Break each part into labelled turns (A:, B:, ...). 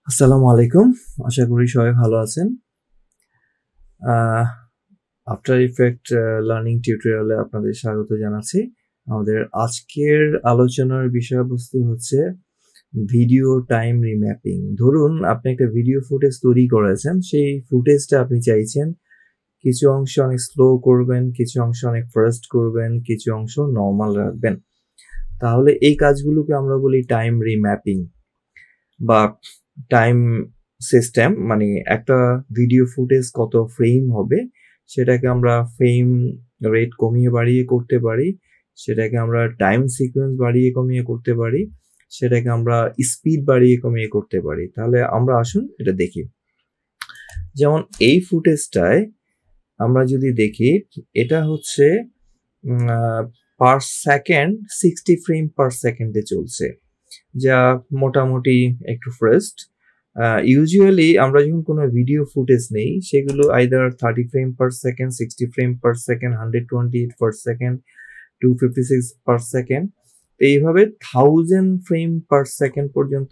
A: আসসালামু আলাইকুম। আশা করি সবাই ভালো আছেন। আফটার ইফেক্ট লার্নিং টিউটোরিয়ালে আপনাদের স্বাগত জানাচ্ছি। আমাদের আজকের আলোচনার বিষয়বস্তু হচ্ছে ভিডিও টাইম রিম্যাপিং। ধরুন আপনি একটা ভিডিও ফুটেজ তৈরি করেছেন, সেই ফুটেজটা আপনি চাইছেন কিছু অংশ অনেক স্লো করবেন, কিছু অংশ অনেক ফাস্ট করবেন, কিছু অংশ নর্মাল রাখবেন। তাহলে এই কাজগুলোকে আমরা বলি টাইম রিম্যাপিং বা টাইম সিস্টেম। মানে একটা ভিডিও ফুটেজ কত ফ্রেম হবে সেটাকে আমরা ফ্রেম রেট কমিয়ে বাড়িয়ে করতে পারি, সেটাকে আমরা টাইম সিকোয়েন্স বাড়িয়ে কমিয়ে করতে পারি, সেটাকে আমরা স্পিড বাড়িয়ে কমিয়ে করতে পারি। তাহলে আমরা আসুন এটা দেখি। যেমন এই ফুটেজটায় আমরা যদি দেখি, এটা হচ্ছে পার সেকেন্ড 60 ফ্রেম পার সেকেন্ডে চলছে, যা মোটামুটি একটু ফাস্ট। ইউজুয়ালি আমরা যখন কোনো ভিডিও ফুটেজ নেই সেগুলো either 30 frame per second, 60 frame per second, 128 per second, 256 per second, এইভাবে 1000 ফ্রেম পার সেকেন্ড পর্যন্ত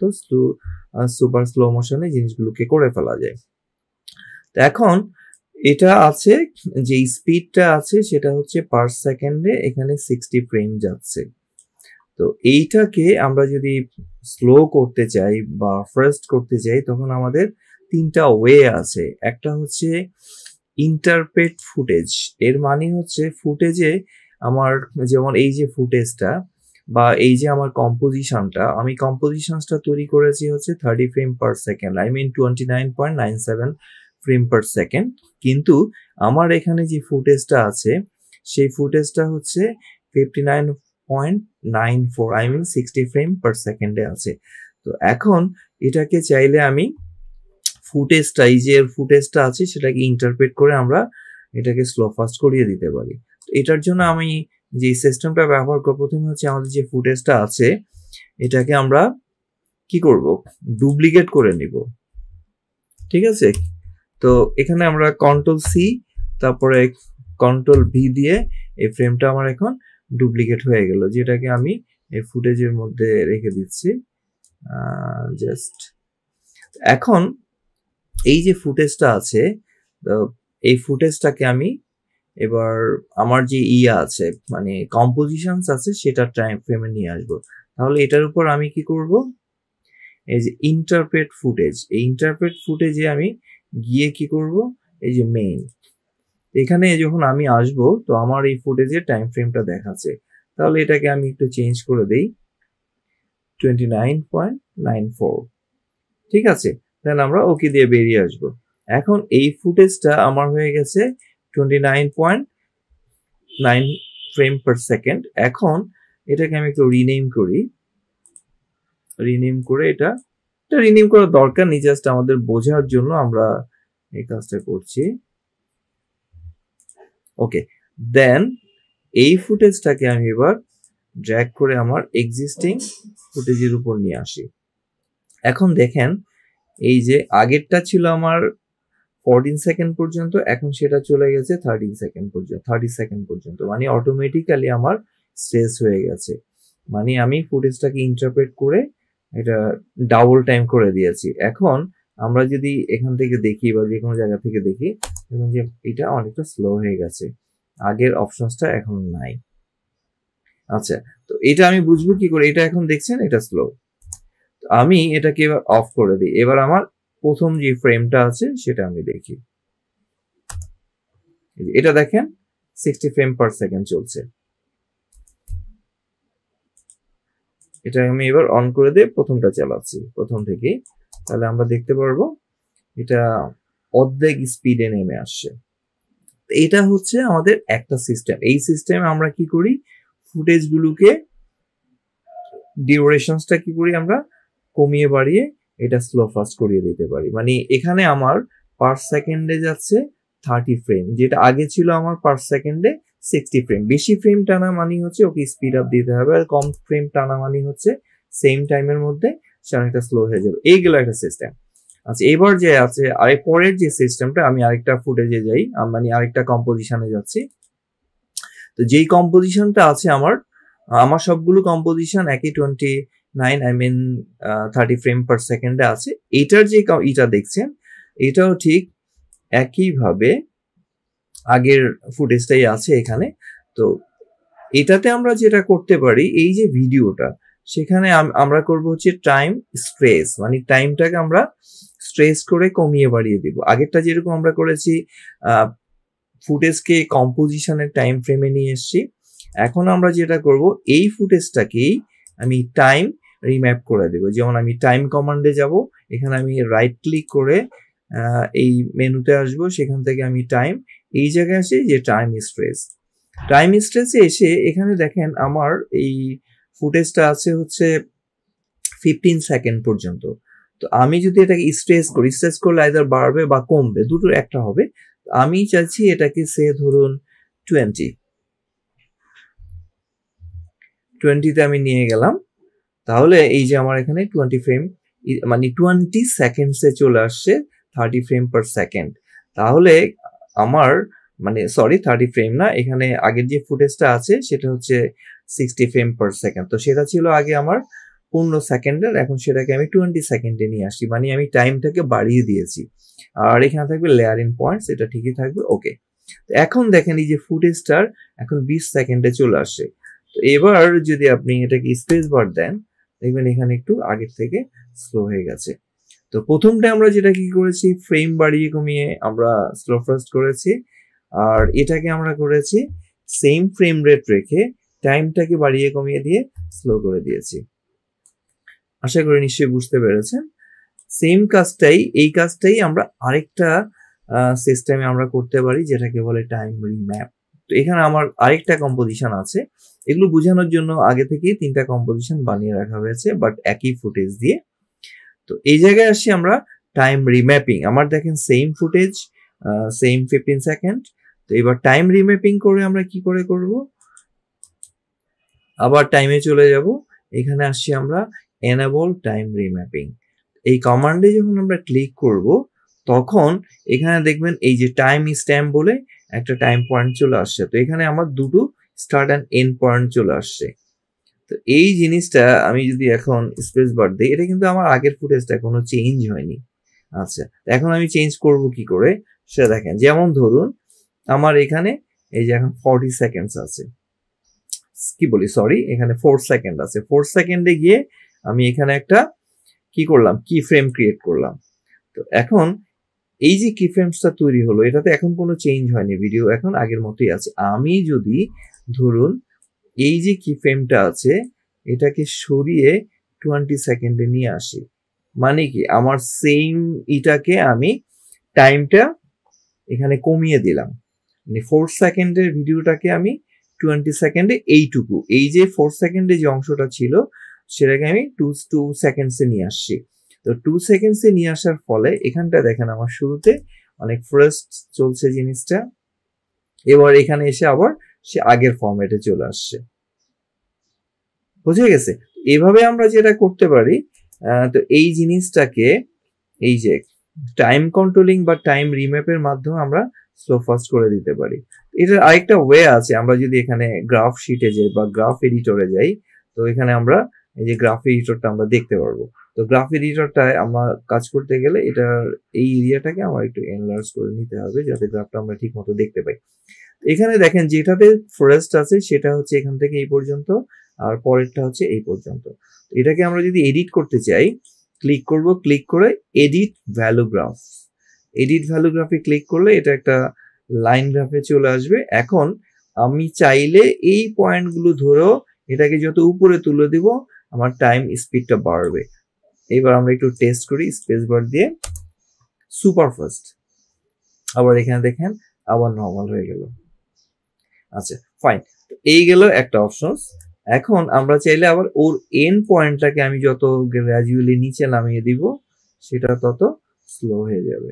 A: সুপার স্লো মোশনে জিনিসগুলোকে করে ফেলা যায়। তো এখন এটা আছে, যে স্পিডটা আছে সেটা হচ্ছে পার সেকেন্ডে এখানে 60 ফ্রেম যাচ্ছে। তো এইটাকে আমরা যদি স্লো করতে চাই বা ফাস্ট করতে চাই তখন আমাদের তিনটা ওয়ে আছে। একটা হচ্ছে ইন্টারপ্রেট ফুটেজ। এর মানে হচ্ছে ফুটেজে আমার, যেমন এই যে ফুটেজটা বা এই যে আমার কম্পোজিশনটা, আমি কম্পোজিশনটা তৈরি করেছি হচ্ছে 30 frame per second, I mean 29.97 frame per second. কিন্তু আমার এখানে যে ফুটেজটা আছে সেই ফুটেজটা হচ্ছে 59.94, আই মিন 60 ফ্রেম পার সেকেন্ডে আছে। তো এখন এটাকে চাইলে আমি ফুটেজটা, এই যে ফুটেজটা আছে সেটাকে ইন্টারপ্রেট করে আমরা এটাকে স্লো ফাস্ট করিয়ে দিতে পারি। তো এটার জন্য আমি যে সিস্টেমটা ব্যবহার করব, প্রথমে হচ্ছে আমাদের যে ফুটেজটা আছে এটাকে আমরা কি করব, ডুপ্লিকেট করে নিব। ঠিক আছে, তো এখানে আমরা কন্ট্রোল সি তারপরে কন্ট্রোল ভি দিয়ে এই ফ্রেমটা আমার এখন ডুপ্লিকেট হয়ে গেল, যেটাকে আমি এই ফুটেজের মধ্যে রেখে দিচ্ছি। জাস্ট এখন এই যে ফুটেজটা আছে, এই ফুটেজটাকে আমি এবার আমার যে আছে মানে কম্পোজিশন আছে সেটা টাইম ফ্রেমে নিয়ে আসবো। তাহলে এটার উপর আমি কি করব, এই যে ইন্টারপ্রেট ফুটেজ, এই ইন্টারপ্রেট ফুটেজে আমি গিয়ে কি করব, এই যে মেইন, এখানে যখন আমি আসব তো আমার এই ফুটেজের টাইম ফ্রেমটা দেখাচ্ছে। তাহলে এটাকে আমি একটু চেঞ্জ করে দেই 29.94। ঠিক আছে, তাহলে আমরা ওকে দিয়ে বেরিয়ে আসব। এখন এই ফুটেজটা আমার হয়ে গেছে 29.9 ফ্রেম পার সেকেন্ড। এখন এটাকে আমি একটু রিনেম করি, রিনেম করে এটা রিনেম করার দরকার নেই, জাস্ট আমাদের বোঝার জন্য আমরা এই কাজটা করছি। ওকে, দেন এই ফুটেজটাকে আমি এবার ড্র্যাগ করে আমার এক্সিস্টিং ফুটেজের উপর নিয়ে আসি। এখন দেখেন, এই যে আগেরটা ছিল আমার 14 সেকেন্ড পর্যন্ত, এখন সেটা চলে গেছে 30 সেকেন্ড পর্যন্ত, 30 সেকেন্ড পর্যন্ত, মানে অটোমেটিক্যালি আমার স্ট্রেস হয়ে গেছে। মানে আমি ফুটেজটাকে ইন্টারপ্রেট করে এটা ডাবল টাইম করে দিয়েছি। এখন আমরা যদি এখান থেকে দেখি বা যে কোনো জায়গা থেকে দেখি, দেখুন যে এটা অনেকটা স্লো হয়ে গেছে, আগের অপশনসটা এখন নাই। আচ্ছা, তো এটা আমি বুঝবো কি করে? এটা এখন দেখছেন এটা স্লো, আমি এটাকে এবার অফ করে দিই। এবার আমার প্রথম যে ফ্রেমটা আছে সেটা আমি দেখি, এটা দেখেন 60 ফ্রেম পার সেকেন্ড চলছে। এটা আমি এবার অন করে দিয়ে প্রথমটা চালাচ্ছি প্রথম থেকে, তাহলে আমরা দেখতে পারবো এটা অর্ধেক স্পিডে নেমে আসছে। এটা হচ্ছে আমাদের একটা সিস্টেম। এই সিস্টেমে আমরা কি করি, ফুটেজগুলোকে ডিউরেশনসটা কি করি, আমরা কমিয়ে বাড়িয়ে এটা স্লো ফাস্ট করিয়ে দিতে পারি। মানে এখানে আমার পার সেকেন্ডে যাচ্ছে 30 ফ্রেম, যেটা আগে ছিল আমার পার সেকেন্ডে 60 ফ্রেম। বেশি ফ্রেম টানা মানে হচ্ছে ওকে স্পিড আপ দিতে হবে, আর কম ফ্রেম টানা মানে হচ্ছে সেম টাইমের মধ্যে সে অনেকটা স্লো হয়ে যাবে। এইগুলো একটা সিস্টেম। আচ্ছা, এবার যে আছে পরের যে সিস্টেমটা, আমি আরেকটা ফুটেজে যাই, মানে আরেকটা কম্পোজিশনে যাচ্ছি। তো যেই কম্পোজিশনটা আছে আমার সবগুলো কম্পোজিশন একই 9 আই মিন 30 ফ্রেম পার সেকেন্ডে আছে। এটার যে এটা দেখছেন এটাও ঠিক একইভাবে আগের ফুটেজটাই আছে এখানে। তো এটাতে আমরা যেটা করতে পারি, এই যে ভিডিওটা সেখানে আমরা করব হচ্ছে টাইম স্ট্রেস, মানে টাইমটাকে আমরা স্ট্রেস করে কমিয়ে বাড়িয়ে দিব। আগেরটা যেরকম আমরা করেছি ফুটেজকে কম্পোজিশনের টাইম ফ্রেমে নিয়ে এসেছি, এখন আমরা যেটা করব এই ফুটেজটাকেই আমি টাইম রিম্যাপ করে দেব। যেমন আমি টাইম কমান্ডে যাব, এখানে আমি রাইট ক্লিক করে এই মেনুতে আসব, সেখান থেকে আমি টাইম, এই জায়গায় আসি যে টাইম স্ট্রেস। টাইম স্ট্রেসে এসে এখানে দেখেন আমার এই ফুটেজটা আছে হচ্ছে 15 সেকেন্ড পর্যন্ত। তো আমি যদি এটাকে স্ট্রেস করি, স্ট্রেস করলে আইদার বাড়বে বা কমবে, দুটোর একটা হবে। আমি চাইছি এটাকে সে ধরুন 20তে আমি নিয়ে গেলাম, তাহলে এই যে আমার এখানে 20 ফ্রেম মানে 20 সেকেন্ডসে চলে আসছে 30 ফ্রেম পার সেকেন্ড। তাহলে আমার মানে সরি 30 ফ্রেম না, এখানে আগের যে ফুটেজটা আছে সেটা হচ্ছে 60 ফ্রেম পার সেকেন্ড। তো সেটা ছিল আগে আমার 15 সেকেন্ডের, এখন সেটাকে আমি 20 সেকেন্ডে নিয়ে আসি, মানে আমি টাইমটাকে বাড়িয়ে দিয়েছি। আর এখানে থাকবে লেয়ার ইন পয়েন্টস, এটা ঠিকই থাকবে, ওকে। এখন দেখেন এই যে ফুটেজটার এখন 20 সেকেন্ডে চলে আসছে। তো এবার যদি আপনি এটাকে স্পেস বার দেন, দেখবেন এখানে একটু আগের থেকে স্লো হয়ে গেছে। তো প্রথমটা আমরা যেটা কি করেছি, ফ্রেম বাড়িয়ে কমিয়ে আমরা স্লো ফাস্ট করেছি, আর এটাকে আমরা করেছি সেম ফ্রেম রেট রেখে টাইমটাকে বাড়িয়ে কমিয়ে দিয়ে স্লো করে দিয়েছি। আশা করি নিশ্চয়ই বুঝতে পেরেছেন। সেম কাজটাই, এই কাজটাই আমরা আরেকটা সিস্টেমে আমরা করতে পারি, যেটাকে বলে টাইম রিম্যাপ। তো এখানে আমার আরেকটা কম্পোজিশন আছে, এগুলো বোঝানোর জন্য আগে থেকেই 3টা কম্পোজিশন বানিয়ে রাখা হয়েছে, বাট একই ফুটেজ দিয়ে। তো এই জায়গায় আসি আমরা টাইম রিম্যাপিং। আমার দেখেন সেম ফুটেজ, সেম 15 সেকেন্ড। তো এবার টাইম রিম্যাপিং করে আমরা কি করে করব, আবার টাইমে চলে যাব, এখানে আসছি আমরা এনেবল টাইম রিম্যাপিং। এই কমান্ডে যখন আমরা ক্লিক করব, তখন এখানে দেখবেন এই যে টাইম স্ট্যাম্প বলে একটা টাইম পয়েন্ট চলে আসছে। তো এখানে আমার দুটো স্টার্ট অ্যান্ড এন্ড পয়েন্ট চলে আসছে। তো এই জিনিসটা আমি যদি এখন স্পেস বার দিই, এটা কিন্তু আমার আগের ফুটেজটা কোনো চেঞ্জ হয়নি। আচ্ছা, এখন আমি চেঞ্জ করব কি করে সেটা দেখেন। যেমন ধরুন আমার এখানে এই যে এখন 40 সেকেন্ডস আছে, কি বলি সরি, এখানে 4 সেকেন্ড আছে। 4 সেকেন্ডে গিয়ে আমি এখানে একটা কি করলাম, কি ফ্রেম ক্রিয়েট করলাম। তো এখন এই যে কি ফ্রেমসটা তৈরি হলো, এটাতে এখন কোনো চেঞ্জ হয়নি, ভিডিও এখন আগের মতোই আছে। আমি যদি ধরুন এই যে কি ফ্রেমটা আছে এটাকে সরিয়ে 20 সেকেন্ডে নিয়ে আসি, মানে কি আমার সেম এটাকে আমি টাইমটা এখানে কমিয়ে দিলাম, মানে 4 সেকেন্ডের ভিডিওটাকে আমি 20 সেকেন্ডে, এইটুকু এই যে 4 সেকেন্ডে যে অংশটা ছিল সেটাকে আমি 2 সেকেন্ডসে নিয়ে আসছি। তো 2 সেকেন্ডসে নিয়ে আসার ফলে এখানটা দেখেন আমার শুরুতে অনেক ফাস্ট চলছে জিনিসটা, এবার এখানে এসে আবার সে আগের ফরম্যাটে চলে আসছে। বুঝে গেছে? এভাবে আমরা যেটা করতে পারি, তো এই জিনিসটাকে এই যে টাইম কন্ট্রোলিং বা টাইম রিম্যাপের মাধ্যমে আমরা স্লো ফাস্ট করে দিতে পারি। এটার আরেকটা ওয়ে আছে, আমরা যদি এখানে গ্রাফ শিটে যাই বা গ্রাফ এডিটরে যাই, তো এখানে আমরা এই যে গ্রাফ এডিটরটা আমরা দেখতে পারবো। তো গ্রাফ এডিটরটায় আমরা কাজ করতে গেলে এটার এই এরিয়াটাকে আমার একটু এনলার্জ করে নিতে হবে, যাতে গ্রাফটা আমরা ঠিক মতো দেখতে পাই। এখানে দেখেন যেটাতে ফরেস্ট আছে সেটা হচ্ছে এখান থেকে এই পর্যন্ত, আর পরেরটা হচ্ছে এই পর্যন্ত। এটাকে আমরা যদি এডিট করতে চাই, ক্লিক করব, ক্লিক করে edit value graph, edit value গ্রাফে ক্লিক করলে এটা একটা লাইন গ্রাফে চলে আসবে। এখন আমি চাইলে এই পয়েন্টগুলো ধরেও এটাকে যত উপরে তুলে দিব আমার টাইম স্পিডটা বাড়বে। এবার আমরা একটু টেস্ট করি স্পেস বার দিয়ে, সুপার ফাস্ট। আবার এখানে দেখেন আবার নর্মাল হয়ে গেল। আচ্ছা ফাইন, এই গেল একটা অপশনস। এখন আমরা চাইলে আবার ওর এন্ড পয়েন্টটাকে আমি যত গ্র্যাজুয়ালি নিচে নামিয়ে দিব সেটা তত স্লো হয়ে যাবে।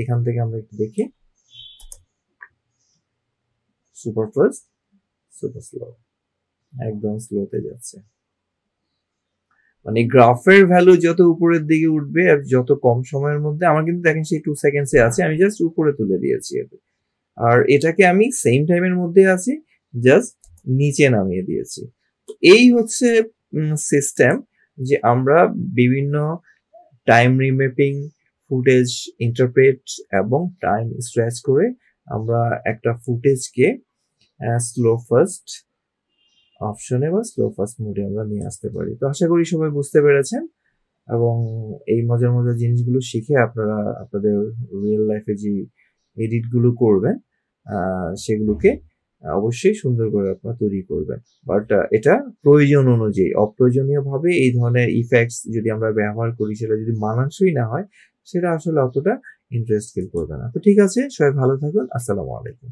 A: এখান থেকে আমরা একটু দেখি, সুপার ফাস্ট, সুপার স্লো, একদম স্লোতে যাচ্ছে। মানে গ্রাফের ভ্যালু যত উপরের দিকে উঠবে আর যত কম সময়ের মধ্যে, আমার কিন্তু দেখেন সেই 2 সেকেন্ডসে আছে, আমি জাস্ট উপরে তুলে দিয়েছি। আর এটাকে আমি সেম টাইমের মধ্যে আছি, জাস্ট নিচে নামিয়ে দিয়েছি। এই হচ্ছে সিস্টেম যে আমরা বিভিন্ন টাইম রিম্যাপিং, ফুটেজ ইন্টারপ্রেট এবং টাইম স্ট্রেচ করে আমরা একটা ফুটেজকে স্লো ফাস্ট অপশনে বা স্লো ফাস্ট মোডে আমরা নিয়ে আসতে পারি। তো আশা করি সবাই বুঝতে পেরেছেন এবং এই মজার মজার জিনিসগুলো শিখে আপনারা আপনাদের রিয়েল লাইফে যে এডিটগুলো করবেন সেগুলোকে অবশ্যই সুন্দর করে আপনারা তৈরি করবেন। বাট এটা প্রয়োজন অনুযায়ী, অপ্রয়োজনীয়ভাবে এই ধরনের ইফেক্টস যদি আমরা ব্যবহার করি সেটা যদি মানানসই না হয় সেটা আসলে অতটা ইন্টারেস্ট ফিল করবে না। তো ঠিক আছে, সবাই ভালো থাকুন। আসসালামু আলাইকুম।